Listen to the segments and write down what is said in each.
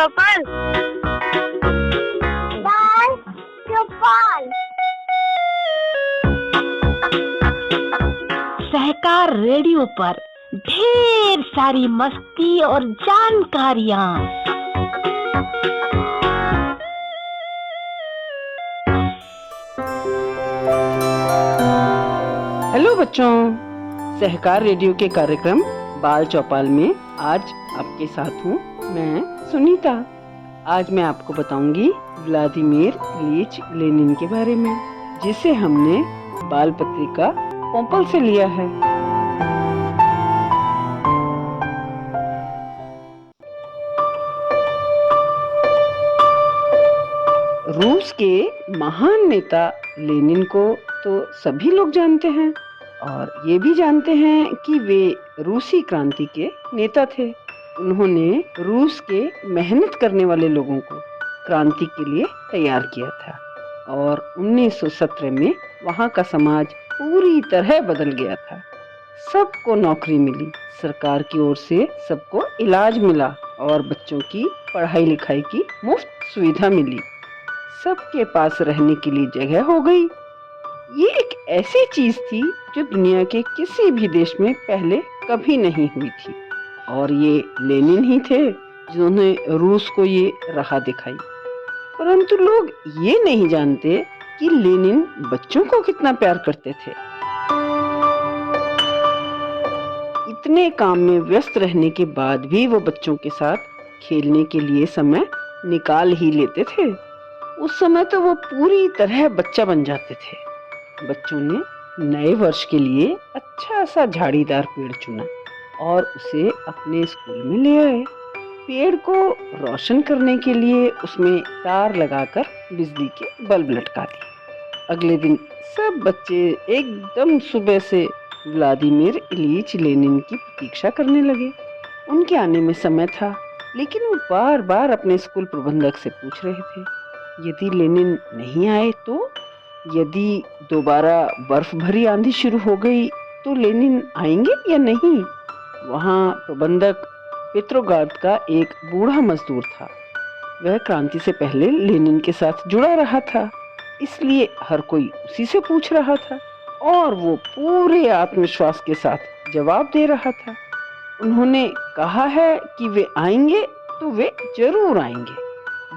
चौपल। बाल चौपल। सहकार रेडियो पर ढेर सारी मस्ती और जानकारियाँ। हेलो बच्चों, सहकार रेडियो के कार्यक्रम बाल चौपाल में आज आपके साथ हूँ मैं सुनीता। आज मैं आपको बताऊंगी व्लादिमीर इलीच लेनिन के बारे में, जिसे हमने बाल पत्रिका पोम्पल से लिया है। रूस के महान नेता लेनिन को तो सभी लोग जानते हैं और ये भी जानते हैं कि वे रूसी क्रांति के नेता थे। उन्होंने रूस के मेहनत करने वाले लोगों को क्रांति के लिए तैयार किया था और 1917 में वहाँ का समाज पूरी तरह बदल गया था। सबको नौकरी मिली, सरकार की ओर से सबको इलाज मिला और बच्चों की पढ़ाई लिखाई की मुफ्त सुविधा मिली। सबके पास रहने के लिए जगह हो गई। ये एक ऐसी चीज थी जो दुनिया के किसी भी देश में पहले कभी नहीं हुई थी और ये लेनिन ही थे जिन्होंने रूस को ये राह दिखाई। परंतु लोग ये नहीं जानते कि लेनिन बच्चों को कितना प्यार करते थे। इतने काम में व्यस्त रहने के बाद भी वो बच्चों के साथ खेलने के लिए समय निकाल ही लेते थे। उस समय तो वो पूरी तरह बच्चा बन जाते थे। बच्चों ने नए वर्ष के लिए अच्छा सा झाड़ीदार पेड़ चुना और उसे अपने स्कूल में ले आए। पेड़ को रोशन करने के लिए उसमें तार लगाकर बिजली के बल्ब लटका दिए। अगले दिन सब बच्चे एकदम सुबह से व्लादिमीर इलीच लेनिन की प्रतीक्षा करने लगे। उनके आने में समय था, लेकिन वो बार बार अपने स्कूल प्रबंधक से पूछ रहे थे, यदि लेनिन नहीं आए तो, यदि दोबारा बर्फ भरी आंधी शुरू हो गई तो लेनिन आएंगे या नहीं। वहाँ प्रबंधक पेट्रोगार्ड का एक बूढ़ा मजदूर था। वह क्रांति से पहले लेनिन के साथ जुड़ा रहा था, इसलिए हर कोई उसी से पूछ रहा था और वो पूरे आत्मविश्वास के साथ जवाब दे रहा था। उन्होंने कहा है कि वे आएंगे तो वे जरूर आएंगे।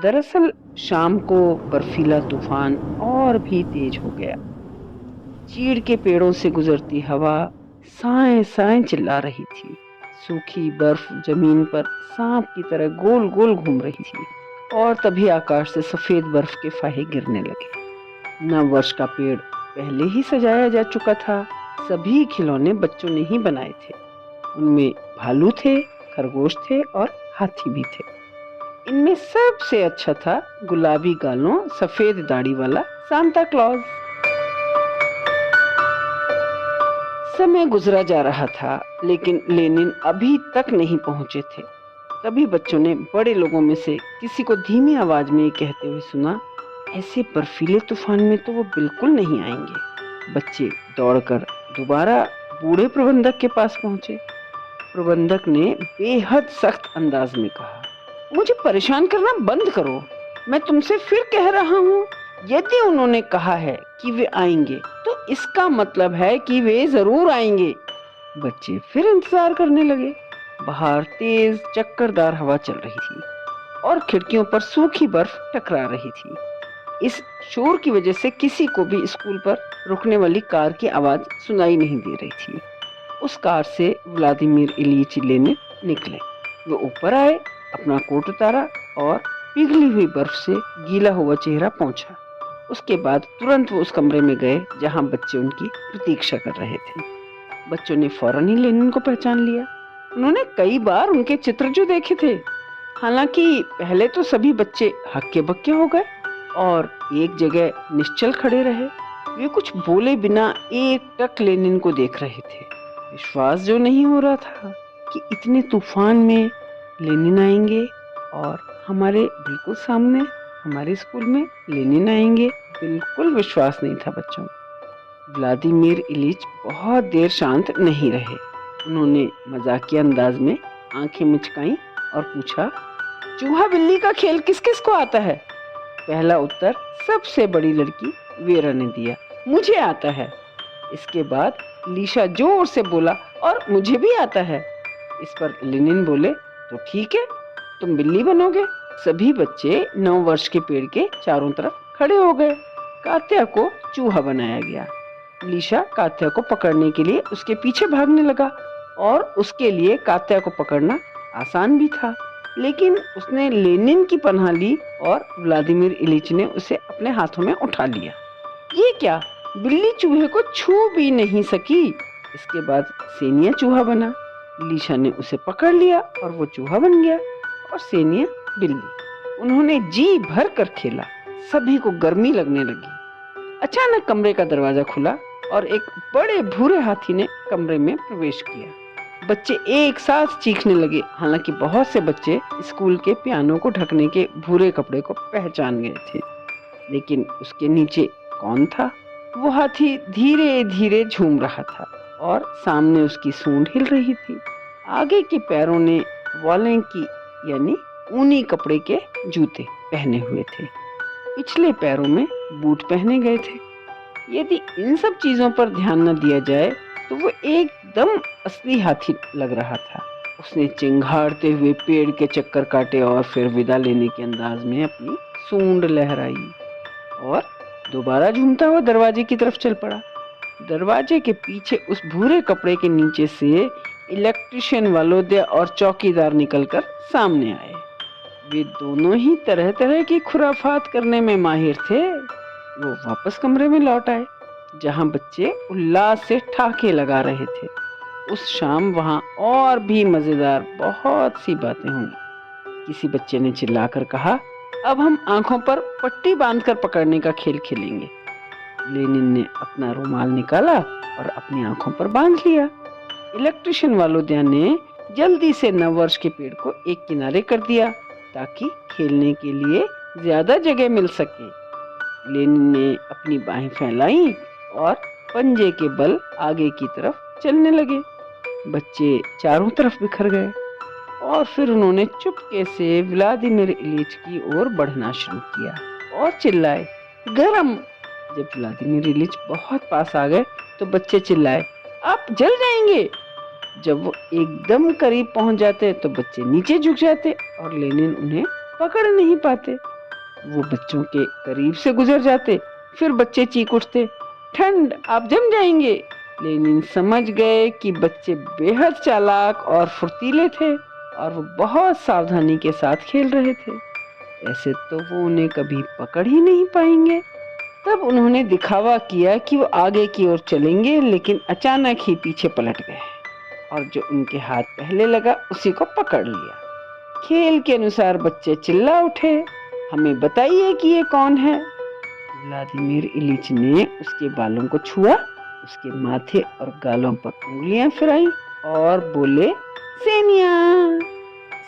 दरअसल शाम को बर्फीला तूफान और भी तेज हो गया। चीड़ के पेड़ों से गुजरती हवा साएं साएं चिल्ला रही थी। सूखी बर्फ जमीन पर सांप की तरह गोल गोल घूम रही थी और तभी आकाश से सफेद बर्फ के फाहे गिरने लगे। नव वर्ष का पेड़ पहले ही सजाया जा चुका था। सभी खिलौने बच्चों ने ही बनाए थे। उनमें भालू थे, खरगोश थे और हाथी भी थे। इनमें सबसे अच्छा था गुलाबी गालों सफेद दाढ़ी वाला सांता क्लॉज। समय गुजरा जा रहा था, लेकिन लेनिन अभी तक नहीं पहुंचे थे। तभी बच्चों ने बड़े लोगों में से किसी को धीमी आवाज में ये कहते हुए सुना, ऐसे बर्फीले तूफान में तो वो बिल्कुल नहीं आएंगे। बच्चे दौड़कर दोबारा बूढ़े प्रबंधक के पास पहुंचे। प्रबंधक ने बेहद सख्त अंदाज में कहा, मुझे परेशान करना बंद करो। मैं तुमसे फिर कह रहा हूँ, यदि उन्होंने कहा है कि वे आएंगे तो इसका मतलब है कि वे जरूर आएंगे। बच्चे फिर इंतजार करने लगे। बाहर तेज चक्करदार हवा चल रही थी और खिड़कियों पर सूखी बर्फ टकरा रही थी। इस शोर की वजह से किसी को भी स्कूल पर रुकने वाली कार की आवाज सुनाई नहीं दे रही थी। उस कार से व्लादिमीर इलीच लेनिन निकले। वो ऊपर आए, अपना कोट उतारा और पिघली हुई बर्फ से गीला हुआ चेहरा पोंछा। उसके बाद तुरंत वो उस कमरे में गए जहां बच्चे उनकी प्रतीक्षा कर रहे थे। बच्चों ने फौरन ही लेनिन को पहचान लिया। उन्होंने कई बार उनके चित्र जो देखे थे। हालांकि पहले तो सभी बच्चे हक्के बक्के हो गए और एक जगह निश्चल खड़े रहे। वे कुछ बोले बिना एकटक लेनिन को देख रहे थे। विश्वास जो नहीं हो रहा था कि इतने तूफान में लेनिन आएंगे और हमारे बिल्कुल सामने हमारे स्कूल में लेनिन आएंगे। बिल्कुल विश्वास नहीं था बच्चों को। व्लादिमीर इलीच बहुत देर शांत नहीं रहे। उन्होंने मजाकिया अंदाज में आंखें मिचकाई और पूछा, चूहा बिल्ली का खेल किस किस को आता है? पहला उत्तर सबसे बड़ी लड़की वीरा ने दिया, मुझे आता है। इसके बाद लीशा जोर से बोला, और मुझे भी आता है। इस पर लेनिन बोले, तो ठीक है, तुम बिल्ली बनोगे। सभी बच्चे 9 वर्ष के पेड़ के चारों तरफ खड़े हो गए। कात्या को चूहा बनाया गया। लीशा कात्या को पकड़ने के लिए उसके पीछे भागने लगा, और उसके लिए कात्या को पकड़ना आसान भी था। लेकिन उसने लेनिन की पनाह ली और व्लादिमीर इलिच ने उसे अपने हाथों में उठा लिया। ये क्या, बिल्ली चूहे को छू भी नहीं सकी। इसके बाद सेनिया चूहा बना। लीशा ने उसे पकड़ लिया और वो चूहा बन गया, और सेनिया बिल्ली। उन्होंने जी भर कर खेला। सभी को गर्मी लगने लगी। अचानक कमरे का दरवाजा खुला और एक बड़े भूरे हाथी ने कमरे में प्रवेश किया। बच्चे एक साथ चीखने लगे। हालांकि बहुत से बच्चे स्कूल के पियानो को ढकने के भूरे कपड़े को पहचान गए थे, लेकिन उसके नीचे कौन था? वो हाथी धीरे धीरे झूम रहा था और सामने उसकी सूंड हिल रही थी। आगे के पैरों ने वालें की यानी ऊनी कपड़े के जूते पहने हुए थे। पिछले पैरों में बूट पहने गए थे। यदि इन सब चीजों पर ध्यान न दिया जाए तो वो एकदम असली हाथी लग रहा था। उसने चिंघाड़ते हुए पेड़ के चक्कर काटे और फिर विदा लेने के अंदाज में अपनी सूंड लहराई और दोबारा झूमता हुआ दरवाजे की तरफ चल पड़ा। दरवाजे के पीछे उस भूरे कपड़े के नीचे से इलेक्ट्रिशियन वालोद्या और चौकीदार निकलकर सामने आए। वे दोनों ही तरह तरह की खुराफात करने में माहिर थे। वो वापस कमरे में लौट आए, जहां बच्चे उल्लास से ठहाके लगा रहे थे। उस शाम वहां और भी मजेदार बहुत सी बातें होंगी। किसी बच्चे ने चिल्लाकर कहा, अब हम आंखों पर पट्टी बांधकर पकड़ने का खेल खेलेंगे। लेनिन ने अपना रुमाल निकाला और अपनी आंखों पर बांध लिया। इलेक्ट्रिशियन वालोद्या ने जल्दी से 9 वर्ष के पेड़ को एक किनारे कर दिया ताकि खेलने के लिए ज्यादा जगह मिल सके। लेनिन ने अपनी बाहें फैलाई और पंजे के बल आगे की तरफ चलने लगे। बच्चे चारों तरफ बिखर गए और फिर उन्होंने चुपके से व्लादिमीर इलिच की ओर बढ़ना शुरू किया और चिल्लाए, गरम। जब व्लादिमीर इलिच बहुत पास आ गए तो बच्चे चिल्लाए, आप जल जाएंगे। जब वो एकदम करीब पहुंच जाते तो बच्चे नीचे झुक जाते और लेनिन उन्हें पकड़ नहीं पाते। वो बच्चों के करीब से गुजर जाते, फिर बच्चे चीख उठते, ठंड, आप जम जाएंगे। लेनिन समझ गए कि बच्चे बेहद चालाक और फुर्तीले थे और वो बहुत सावधानी के साथ खेल रहे थे। ऐसे तो वो उन्हें कभी पकड़ ही नहीं पाएंगे। तब उन्होंने दिखावा किया कि वो आगे की ओर चलेंगे, लेकिन अचानक ही पीछे पलट गए और जो उनके हाथ पहले लगा उसी को पकड़ लिया। खेल के अनुसार बच्चे चिल्ला उठे, हमें बताइए कि ये कौन है। व्लादिमीर इलिच ने उसके बालों को छुआ, उसके माथे और गालों पर उंगलियां फिराई और बोले, सेनिया।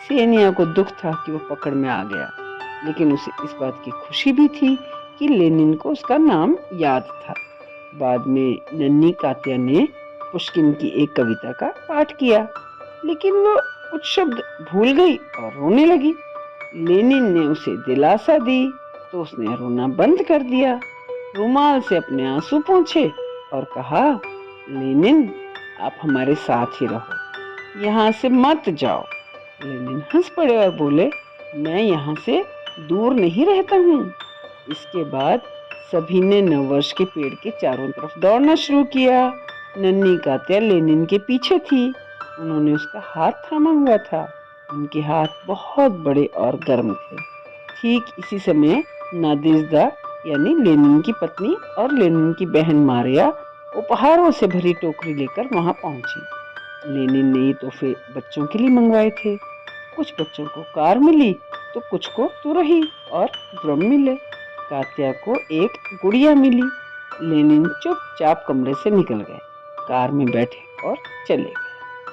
सेनिया को दुख था कि वो पकड़ में आ गया, लेकिन उसे इस बात की खुशी भी थी कि लेनिन को उसका नाम याद था। बाद में नन्ही कात्या ने पुष्किन की एक कविता का पाठ किया, लेकिन वो कुछ शब्द भूल गई और रोने लगी। लेनिन ने उसे दिलासा दी तो उसने रोना बंद कर दिया, रुमाल से अपने आंसू पोंछे और कहा, लेनिन, आप हमारे साथ ही रहो, यहाँ से मत जाओ। लेनिन हंस पड़े और बोले, मैं यहाँ से दूर नहीं रहता हूँ। इसके बाद सभी ने 9 वर्ष के पेड़ के चारों तरफ दौड़ना शुरू किया। नन्ही कात्या लेनिन के पीछे थी। उन्होंने उसका हाथ थामा हुआ था। उनके हाथ बहुत बड़े और गर्म थे। ठीक इसी समय नादिज्दा यानी लेनिन की पत्नी और लेनिन की बहन मारिया उपहारों से भरी टोकरी लेकर वहां पहुंची। लेनिन ने ये तोहफे बच्चों के लिए मंगवाए थे। कुछ बच्चों को कार मिली तो कुछ को तुरही और ड्रम मिले। कात्या को एक गुड़िया मिली। लेनिन चुपचाप कमरे से निकल गए, कार में बैठे और चले गए।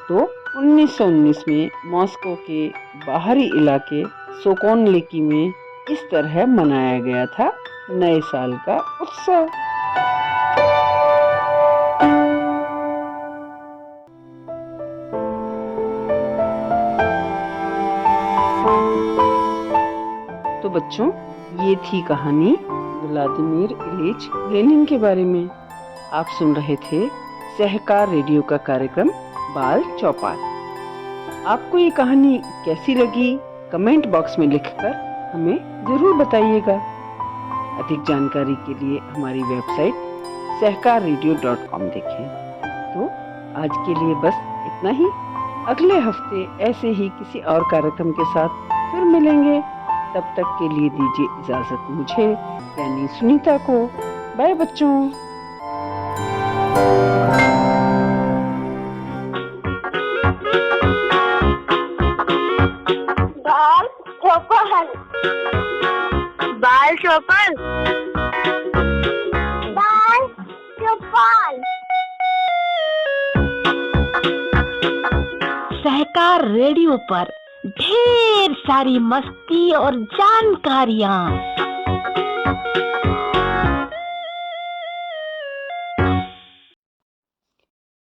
तो 1919 में मॉस्को के बाहरी इलाके सोकोनलेकी में इस तरह मनाया गया था नए साल का उत्सव। बच्चों, ये थी कहानी व्लादिमीर इलीच लेनिन के बारे में। आप सुन रहे थे सहकार रेडियो का कार्यक्रम बाल चौपाल। आपको ये कहानी कैसी लगी कमेंट बॉक्स में लिखकर हमें जरूर बताइएगा। अधिक जानकारी के लिए हमारी वेबसाइट सहकाररेडियो.com देखें। तो आज के लिए बस इतना ही। अगले हफ्ते ऐसे ही किसी और कार्यक्रम के साथ फिर मिलेंगे। तब तक के लिए दीजिए इजाजत मुझे यानी सुनीता को। बाय बच्चों। बाल चौपल, बाल चौपल, बाल चौपल। सहकार रेडियो पर ढेर सारी मस्ती और जानकारियाँ।